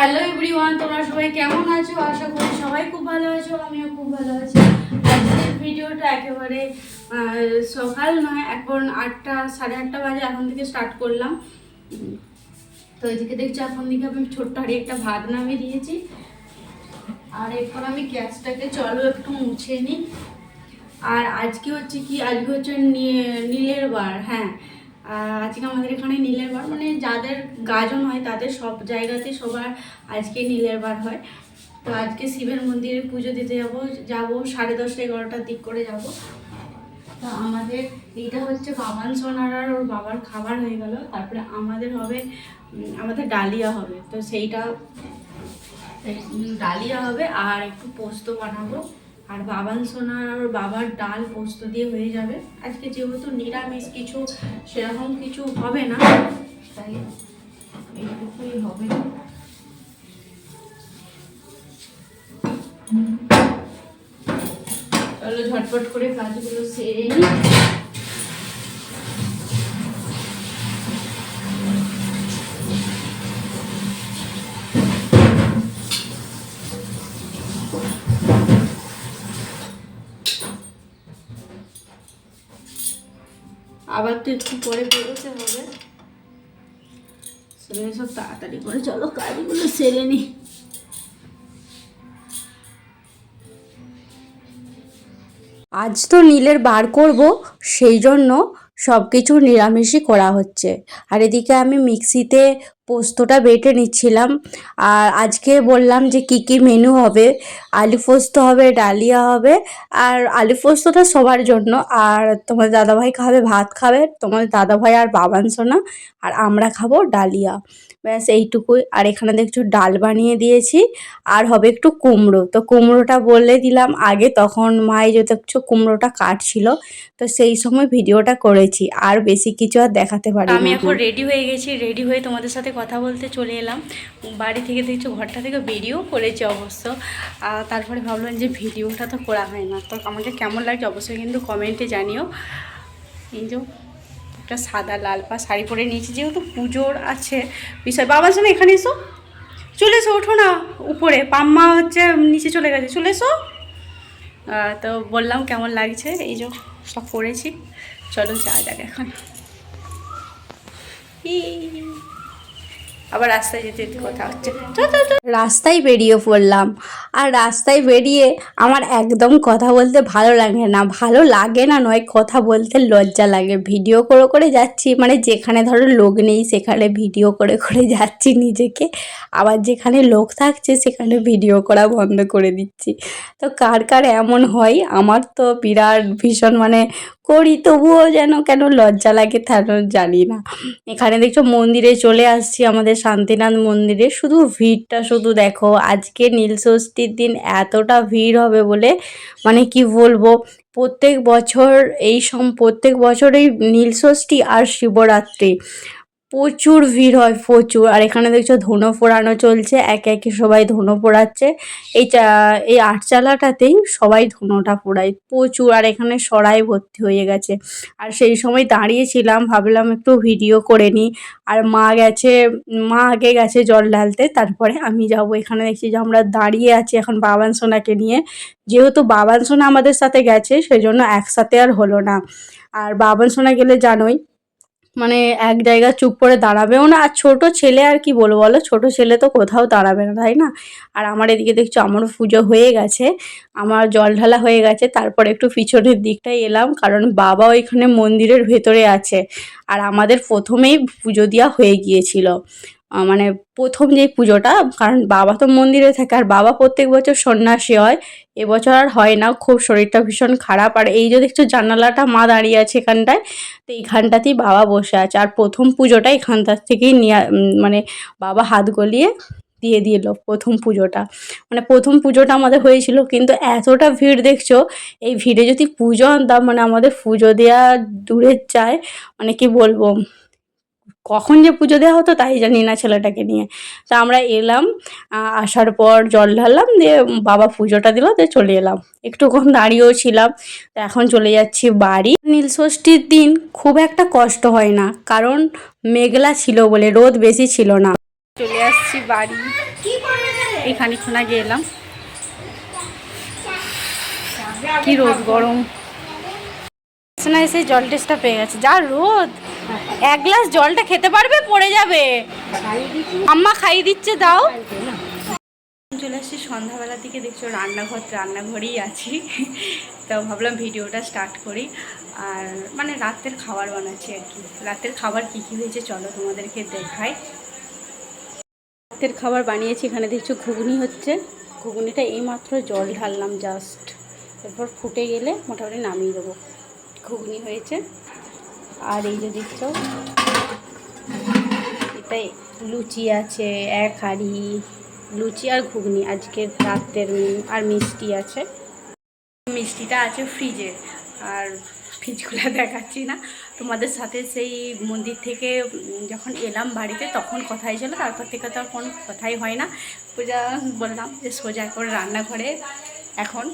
Hello everyone, তোমরা সবাই কেমন আছো? আশা করি সবাই খুব ভালো আছো, আমিও খুব ভালো আছি। আজকের ভিডিওটা একেবারে সকাল নয়, এখন 8টা 8:30 বাজে, এখন থেকে স্টার্ট করলাম। তো এদিকে দেখছি এখন দিকে আমি ছোট্ট হাঁড়ি একটা ভাত নামিয়ে দিয়েছি। আর এরপর আমি গ্যাসটাকে চলো একটু মুছে নিই। আর আজকে হচ্ছে নীলের বার। হ্যাঁ, আজকে আমাদের এখানে নীলের বার, মানে যাদের গাজন হয় তাদের সব জায়গাতে সবার আজকে নীলের বার হয়। তো আজকে শিবের মন্দিরে পুজো দিতে যাবো 10:30 11টার দিক করে যাব। তো আমাদের এইটা হচ্ছে বাবান সোনার আর ওর বাবার খাবার হয়ে গেল। তারপরে আমাদের ডালিয়া হবে। তো সেইটা ডালিয়া হবে আর একটু পোস্ত বানাবো। আর বাবান সোনার আর বাবার ডাল পোস্ত দিয়ে হয়ে যাবে। আজকে যেহেতু নিরামিষ, কিছু সেরকম কিছু হবে না, তাই এইটুকুই হবে। চলো ঝটপট করে কাজগুলো সেরে নিই। আবার তো একটু পরে বেরোতে হবে, সব তাড়াতাড়ি করে চলো কাজগুলো সেরে নিই। আজ তো নীলের বার করব, সেই জন্য সব কিছু নিরামিষই করা হচ্ছে। আর এদিকে আমি মিক্সিতে পোস্তটা বেটে নিচ্ছিলাম। আর আজকে বললাম যে কি কি মেনু হবে। আলু পোস্ত হবে, ডালিয়া হবে। আর আলু পোস্তটা সবার জন্য, আর তোমার দাদাভাই খাবে, ভাত খাবে তোমার দাদাভাই আর বাবান সোনা, আর আমরা খাবো ডালিয়া। ব্যাস এইটুকুই। আর এখানে দেখছো ডাল বানিয়ে দিয়েছি। আর হবে একটু কুমড়ো। তো কুমড়োটা বলে দিলাম আগে, তখন মাই যে দেখছো কুমড়োটা কাটছিল, তো সেই সময় ভিডিওটা করেছি, আর বেশি কিছু আর দেখাতে পারি আমি না। এখন রেডি হয়ে গেছি, রেডি হয়ে তোমাদের সাথে কথা বলতে চলে এলাম। বাড়ি থেকে দেখছো ঘরটা থেকে বেরিয়েও পড়েছি অবশ্য। তারপরে ভাবলাম যে ভিডিওটা তো করা হয় না, তো আমাকে কেমন লাগছে অবশ্যই কিন্তু কমেন্টে জানিও। এই যে একটা সাদা লাল শাড়ি পরে নিয়েছি, যেহেতু পুজোর আছে বিষয়। বাবার সঙ্গে এখানে এসো, চলে এসো, ওঠো না উপরে, পাম্মা হচ্ছে নিচে চলে গেছে, চলে এসো। তো বললাম কেমন লাগছে, এই যে সব পরেছি। চলো যা যাক এখন। আবার রাস্তায় যেতে যেতে কথা হচ্ছে। রাস্তায় বেরিয়ে পড়লাম। আর রাস্তায় বেরিয়ে আমার একদম কথা বলতে ভালো লাগে না। ভালো লাগে না নয়, কথা বলতে লজ্জা লাগে। ভিডিও করে করে যাচ্ছি, মানে যেখানে ধরো লোক নেই সেখানে ভিডিও করে করে যাচ্ছি নিজেকে, আবার যেখানে লোক থাকছে সেখানে ভিডিও করা বন্ধ করে দিচ্ছি। তো কার কার এমন হয়, আমার তো বিরাট ভীষণ মানে করি, তবুও যেন কেন লজ্জা লাগে তা জানি না। এখানে দেখছো মন্দিরে চলে আসছি, আমাদের শান্তিনাথ মন্দিরে। শুধু ভিড়টা শুধু দেখো, আজকে নীলষষ্ঠীর দিন এতটা ভিড় হবে বলে মানে কি বলবো। প্রত্যেক বছরেই নীলষষ্ঠী আর শিবরাত্রি প্রচুর ভিড় হয়, প্রচুর। আর এখানে দেখছো ধুনো পোড়ানো চলছে, একে একে সবাই ধুনো পোড়াচ্ছে। এই আটচালাটাতেই সবাই ধুনোটা পোড়ায় প্রচুর। আর এখানে সরাই ভর্তি হয়ে গেছে। আর সেই সময় দাঁড়িয়েছিলাম, ভাবলাম একটু ভিডিও করে নিই। আর মা আগে গেছে জল ঢালতে, তারপরে আমি যাব। এখানে দেখছি যে আমরা দাঁড়িয়ে আছি এখন বাবান সোনাকে নিয়ে। যেহেতু বাবান সোনা আমাদের সাথে গেছে সেজন্য একসাথে আর হলো না। আর বাবান সোনা গেলে জানোই মানে এক জায়গায় চুপ করে দাঁড়াবেও না। আর ছোট ছেলে আর কি বলবো বলো, ছোট ছেলে তো কোথাও দাঁড়াবে না, তাই না? আর আমার এদিকে দেখছো আমারও পুজো হয়ে গেছে, আমার জল ঢালা হয়ে গেছে। তারপর একটু পিছনের দিকটাই এলাম, কারণ বাবা ওইখানে মন্দিরের ভেতরে আছে। আর আমাদের প্রথমেই পুজো দেওয়া হয়ে গিয়েছিল, মানে প্রথম যে পুজোটা, কারণ বাবা তো মন্দিরে থাকে। আর বাবা প্রত্যেক বছর সন্ন্যাসী হয়, এবছর আর হয় না, খুব শরীরটা ভীষণ খারাপ। আর এই যে দেখছো জানালাটা মা দাঁড়িয়ে আছে এখানটায়, তো এইখানটাতেই বাবা বসে আছে। আর প্রথম পুজোটা এখানটার থেকেই মানে বাবা হাত গলিয়ে দিয়ে দিল প্রথম পুজোটা। মানে প্রথম পুজোটা আমাদের হয়েছিল, কিন্তু এতটা ভিড় দেখছো, এই ভিড়ে যদি পুজো আনতাম মানে আমাদের পুজো দেওয়া দূরে যায়। মানে কি বলবো, কখন যে পুজো দেওয়া হতো তাই জানি না ছেলেটাকে নিয়ে। তা আমরা এলাম, আসার পর জল ঢাললাম, দিয়ে বাবা পুজোটা দিল, দিয়ে চলে এলাম। একটুক্ষণ দাঁড়িয়েও ছিলাম। তো এখন চলে যাচ্ছি বাড়ি। নীলষষ্ঠীর দিন খুব একটা কষ্ট হয় না, কারণ মেঘলা ছিল বলে, রোদ বেশি ছিল না। চলে আসছি বাড়ি, এখানে খোনা গেলাম। কি রোদ, গরম না, এসে জল টেস্টটা পেয়ে গেছে। যা রোদ, এক গ্লাস জলটা খেতে পারবে, পড়ে যাবে। আম্মা খাইয়ে দিচ্ছে, দাও। চলে আসছি সন্ধ্যাবেলার দিকে, দেখছো রান্নাঘরেই আছি। তো ভাবলাম ভিডিওটা স্টার্ট করি। আর মানে রাতের খাবার বানাচ্ছি আর কি। রাতের খাবার কী কী হয়েছে চলো তোমাদেরকে দেখাই। রাতের খাবার বানিয়েছি, এখানে দেখছো ঘুগনি হচ্ছে। ঘুগনিটা এইমাত্র জল ঢাললাম জাস্ট, এরপর ফুটে গেলে মোটামুটি নামিয়ে দেবো। ঘুগনি হয়েছে। আর এই যে দেখছো এটাই লুচি আছে, এক হাঁড়ি লুচি আর ঘুগনি আজকের রাতের মেনু। আর মিষ্টি আছে, মিষ্টিটা আছে ফ্রিজে। আর ফ্রিজগুলো দেখাচ্ছি না তোমাদের সাথে। সেই মন্দির থেকে যখন এলাম বাড়িতে তখন কথা হয়েছিল, তারপর থেকে তো আর কোনো কথাই হয় না। পূজা বললাম যে সোজা করে রান্নাঘরে এখন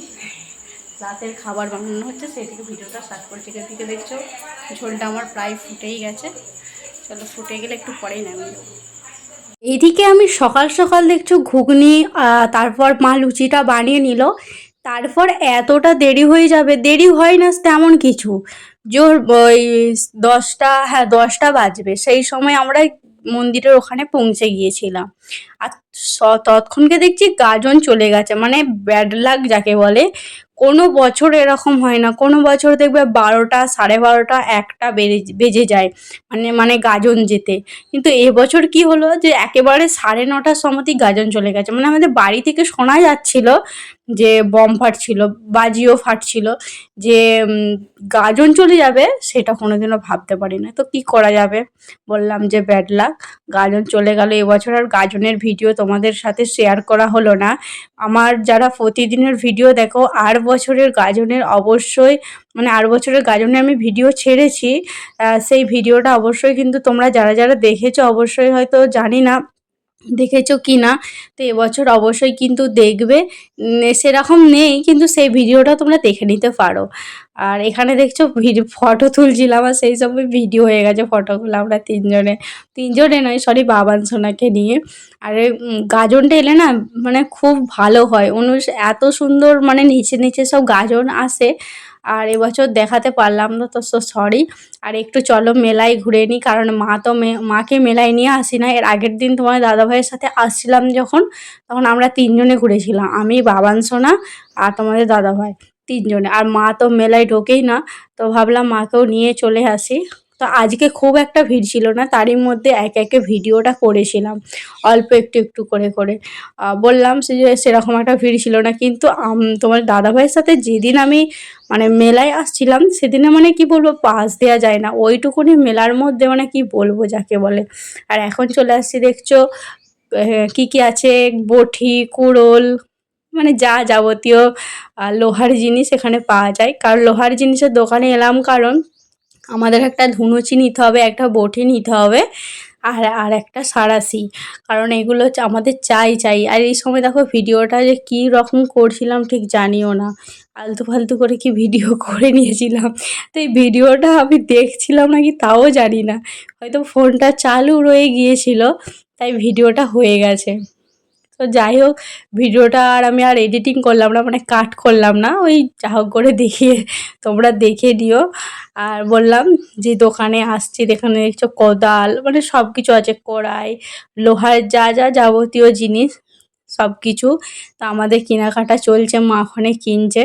রাতের খাবার বানানো হচ্ছে, সেই থেকে ভিডিওটা স্টার্ট করছি। এদিকে দেখছো ঝোলটা আমার প্রায় ফুটেই গেছে। চলো ফুটে গেলে একটু পরেই নামিয়ে দেবো। এইদিকে আমি সকাল সকাল দেখছো ঘুগনি, তারপর মা লুচিটা বানিয়ে নিল। তারপর এতটা দেরি হয়ে যাবে, দেরি হয় না তেমন কিছু। জোর ওই 10টা, হ্যাঁ 10টা বাজবে, সেই সময় আমরা মন্দিরের ওখানে পৌঁছে গিয়েছিলাম। আর তৎক্ষণকে দেখছি গাজন চলে গেছে, মানে ব্যাড লাক যাকে বলে। কোনো বছর এরকম হয় না, কোনো বছর দেখবে 12টা, 12:30, 1টা বেজে যায় মানে গাজন যেতে। কিন্তু এবছর কি হলো যে একেবারে 9:30টার সময়তেই গাজন চলে গেছে। মানে আমাদের বাড়ি থেকে শোনা যাচ্ছিল যে বম ফাটছিল, বাজিও ফাটছিল, যে গাজন চলে যাবে সেটা কোনোদিনও ভাবতে পারি না। তো কি করা যাবে, বললাম যে ব্যাড লাক, গাজন চলে গেল। এবছর আর গাজনের ভিডিও তোমাদের সাথে শেয়ার করা হলো না। আমার যারা প্রতিদিনের ভিডিও দেখো, আর বছরের গাজনের অবশ্যই, মানে আর বছরের গাজনে আমি ভিডিও ছেড়েছি, সেই ভিডিওটা অবশ্যই কিন্তু তোমরা যারা যারা দেখেছো অবশ্যই, হয়তো জানি না দেখেছো কি না, তো এবছর অবশ্যই কিন্তু দেখবে। সেরকম নেই কিন্তু সেই ভিডিওটা তোমরা দেখে নিতে পারো। আর এখানে দেখছো ফটো তুলছিলাম, আর সেই সময় ভিডিও হয়ে গেছে ফটোগুলো আমরা তিনজনে নয়, সরি, বাবান সোনাকে নিয়ে। আর গাজনটা এলে না মানে খুব ভালো হয়, এত সুন্দর, মানে নিচে নিচে সব গাজন আসে। আর এবছর দেখাতে পারলাম না, তো সরি। আর একটু চলো মেলায় ঘুরে নিই, কারণ মাকে মেলায় নিয়ে আসি না। এর আগের দিন তোমার দাদাভাইয়ের সাথে আসছিলাম যখন, তখন আমরা 3জনে ঘুরেছিলাম, আমি, বাবান সোনা আর তোমাদের দাদাভাই, 3জনে। আর মা তো মেলায় ঢোকেই না, তো ভাবলাম মাকেও নিয়ে চলে আসি। তো আজকে খুব একটা ভিড় ছিল না, তারই মধ্যে একে একে ভিডিওটা করেছিলাম অল্প একটু একটু করে করে। বললাম যে সেরকম একটা ভিড় ছিল না, কিন্তু তোমার দাদাভাইয়ের সাথে যেদিন আমি মানে মেলায় আসছিলাম সেদিনে মানে কি বলবো, পাস দেওয়া যায় না ওইটুকুনি মেলার মধ্যে, মানে কি বলবো যাকে বলে। আর এখন চলে আসছি দেখছো কি কি আছে, বটি, কুড়োল, মানে যা যাবতীয় লোহার জিনিস এখানে পাওয়া যায়। কারণ লোহার জিনিসের দোকানে এলাম কারণ আমাদের একটা ধুনুচি নিতে হবে, একটা বটি নিতে হবে, আর একটা সাঁড়াশি, কারণ এগুলো হচ্ছে আমাদের চাই। আর এই সময় দেখো ভিডিওটা যে কী রকম করছিলাম ঠিক জানিও না, আলতু ফালতু করে কি ভিডিও করে নিয়েছিলাম। তো এই ভিডিওটা আমি দেখছিলাম নাকি তাও জানি না, হয়তো ফোনটা চালু রয়ে গিয়েছিল, তাই ভিডিওটা হয়ে গেছে। তো যাই হোক, ভিডিওটা আমি আর এডিটিং করলাম না, মানে কাট করলাম না, ওই যা হোক করে দেখিয়ে তোমরা দেখে দিও। আর বললাম যে দোকানে আসছি, এখানে দেখছো কোদাল, মানে সব কিছু আছে, কড়াই, লোহার যা যা যাবতীয় জিনিস সব কিছু। তো আমাদের কেনাকাটা চলছে, মা ওখানে কিনছে,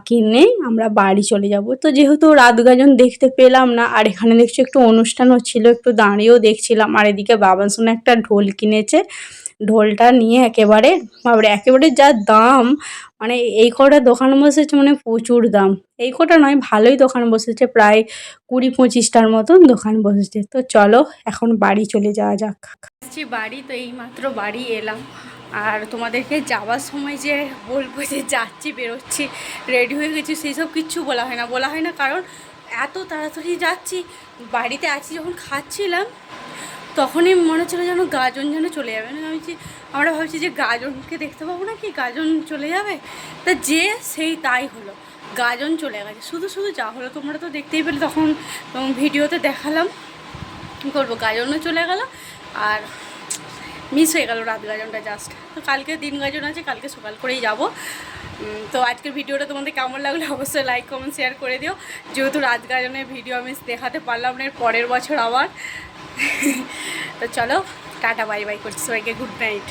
কিনে আমরা বাড়ি চলে যাব। তো যেহেতু রাত গাজন দেখতে পেলাম না, আর এখানে দেখছি একটু অনুষ্ঠানও ছিল, একটু দাঁড়িয়েও দেখছিলাম। আর এদিকে বাবার সঙ্গে একটা ঢোল কিনেছে, ঢোলটা নিয়ে একেবারে যা দাম, মানে এই কটা দোকান বসেছে, মানে প্রচুর দাম। এই কটা নয়, ভালোই দোকান বসেছে, প্রায় 20-25টার মতন দোকান বসেছে। তো চলো এখন বাড়ি চলে যাওয়া যাক। আসছি বাড়ি, তো এইমাত্র বাড়ি এলাম। আর তোমাদেরকে যাওয়ার সময় যে বলবো যে যাচ্ছি, বেরোচ্ছি, রেডি হয়ে গেছি, সেই সব কিচ্ছু বলা হয় না, কারণ এত তাড়াতাড়ি যাচ্ছি। বাড়িতে আছি যখন খাচ্ছিলাম তখনই মনে হচ্ছিল যেন গাজন যেন চলে যাবে, না আমরা ভাবছি যে গাজনকে দেখতে পাবো না কি, গাজন চলে যাবে, তা যে সেই তাই হলো, গাজন চলে গেছে। শুধু যা হলো তোমরা তো দেখতেই পেলে, তখন ভিডিওতে দেখালাম। কী করবো, গাজনও চলে গেল। আর মিস হয়ে গেল রাত গাজনটা জাস্ট। তো কালকে দিন গাজন আছে, কালকে সকাল করেই যাব। তো আজকের ভিডিওটা তোমাদের কেমন লাগলো অবশ্যই লাইক কমেন্ট শেয়ার করে দিও। যেহেতু রাত গাজনের ভিডিও আমি দেখাতে পারলাম না, এর পরের বছর আবার। তো চলো টাটা বাই বাই করছি সবাইকে, গুড নাইট।